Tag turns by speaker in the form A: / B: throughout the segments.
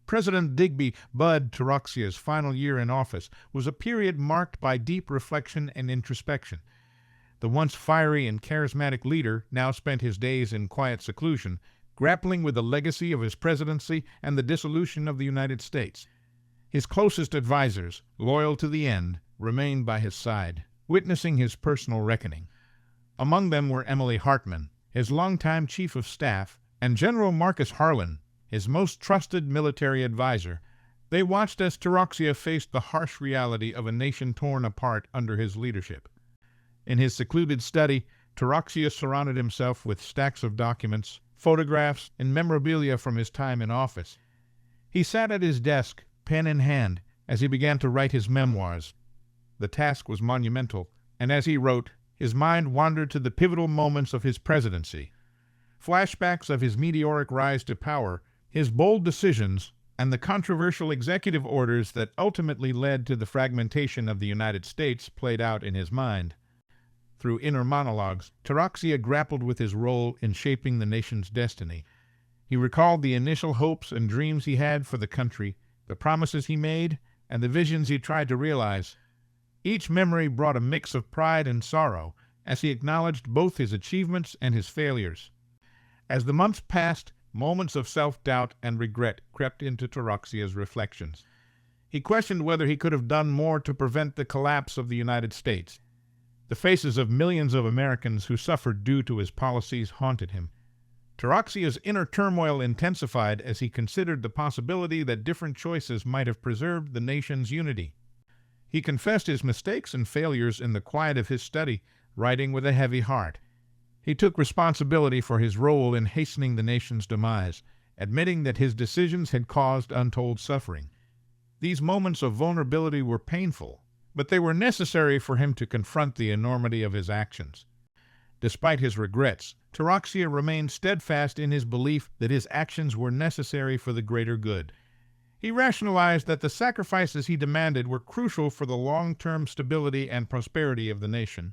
A: President Digby Bud Toroxia's final year in office was a period marked by deep reflection and introspection. The once fiery and charismatic leader now spent his days in quiet seclusion, grappling with the legacy of his presidency and the dissolution of the United States. His closest advisers, loyal to the end, remained by his side, witnessing his personal reckoning. Among them were Emily Hartman, his longtime chief of staff, and General Marcus Harlan, his most trusted military advisor. They watched as Toroxia faced the harsh reality of a nation torn apart under his leadership. In his secluded study, Toroxia surrounded himself with stacks of documents, photographs, and memorabilia from his time in office. He sat at his desk, pen in hand, as he began to write his memoirs. The task was monumental, and as he wrote, his mind wandered to the pivotal moments of his presidency. Flashbacks of his meteoric rise to power, his bold decisions, and the controversial executive orders that ultimately led to the fragmentation of the United States played out in his mind. Through inner monologues, Toroxia grappled with his role in shaping the nation's destiny. He recalled the initial hopes and dreams he had for the country, the promises he made, and the visions he tried to realize. Each memory brought a mix of pride and sorrow, as he acknowledged both his achievements and his failures. As the months passed, moments of self-doubt and regret crept into Toroxia's reflections. He questioned whether he could have done more to prevent the collapse of the United States. The faces of millions of Americans who suffered due to his policies haunted him. Toroxia's inner turmoil intensified as he considered the possibility that different choices might have preserved the nation's unity. He confessed his mistakes and failures in the quiet of his study, writing with a heavy heart. He took responsibility for his role in hastening the nation's demise, admitting that his decisions had caused untold suffering. These moments of vulnerability were painful, but they were necessary for him to confront the enormity of his actions. Despite his regrets, Toroxia remained steadfast in his belief that his actions were necessary for the greater good. He rationalized that the sacrifices he demanded were crucial for the long-term stability and prosperity of the nation.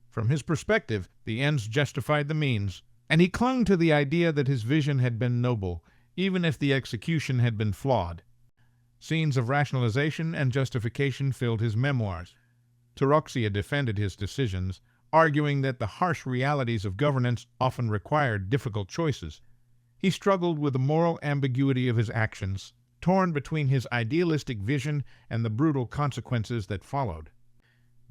A: From his perspective, the ends justified the means, and he clung to the idea that his vision had been noble, even if the execution had been flawed. Scenes of rationalization and justification filled his memoirs. Toroxia defended his decisions, arguing that the harsh realities of governance often required difficult choices. He struggled with the moral ambiguity of his actions, torn between his idealistic vision and the brutal consequences that followed.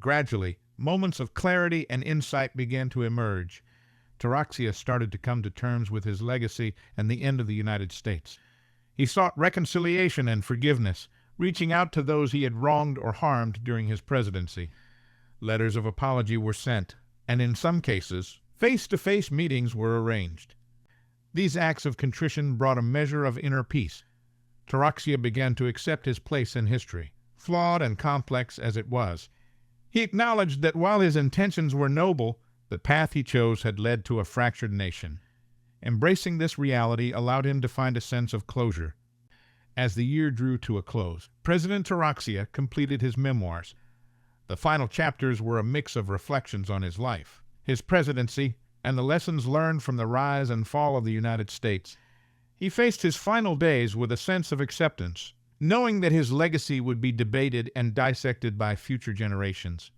A: Gradually, moments of clarity and insight began to emerge. Toroxia started to come to terms with his legacy and the end of the United States. He sought reconciliation and forgiveness, reaching out to those he had wronged or harmed during his presidency. Letters of apology were sent, and in some cases, face-to-face meetings were arranged. These acts of contrition brought a measure of inner peace. Toroxia began to accept his place in history, flawed and complex as it was. He acknowledged that while his intentions were noble, the path he chose had led to a fractured nation. Embracing this reality allowed him to find a sense of closure. As the year drew to a close, President Toroxia completed his memoirs. The final chapters were a mix of reflections on his life, his presidency, and the lessons learned from the rise and fall of the United States. He faced his final days with a sense of acceptance, knowing that his legacy would be debated and dissected by future generations.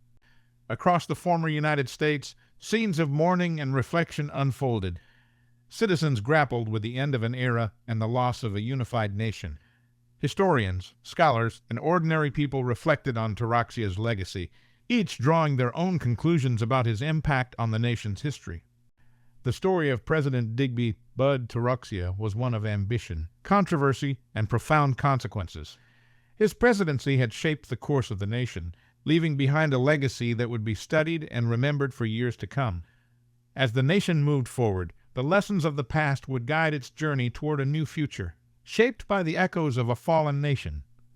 A: Across the former United States, scenes of mourning and reflection unfolded. Citizens grappled with the end of an era and the loss of a unified nation. Historians, scholars, and ordinary people reflected on Toroxia's legacy, each drawing their own conclusions about his impact on the nation's history. The story of President Digby Bud Toroxia was one of ambition, controversy, and profound consequences. His presidency had shaped the course of the nation, leaving behind a legacy that would be studied and remembered for years to come. As the nation moved forward, the lessons of the past would guide its journey toward a new future, shaped by the echoes of a fallen nation.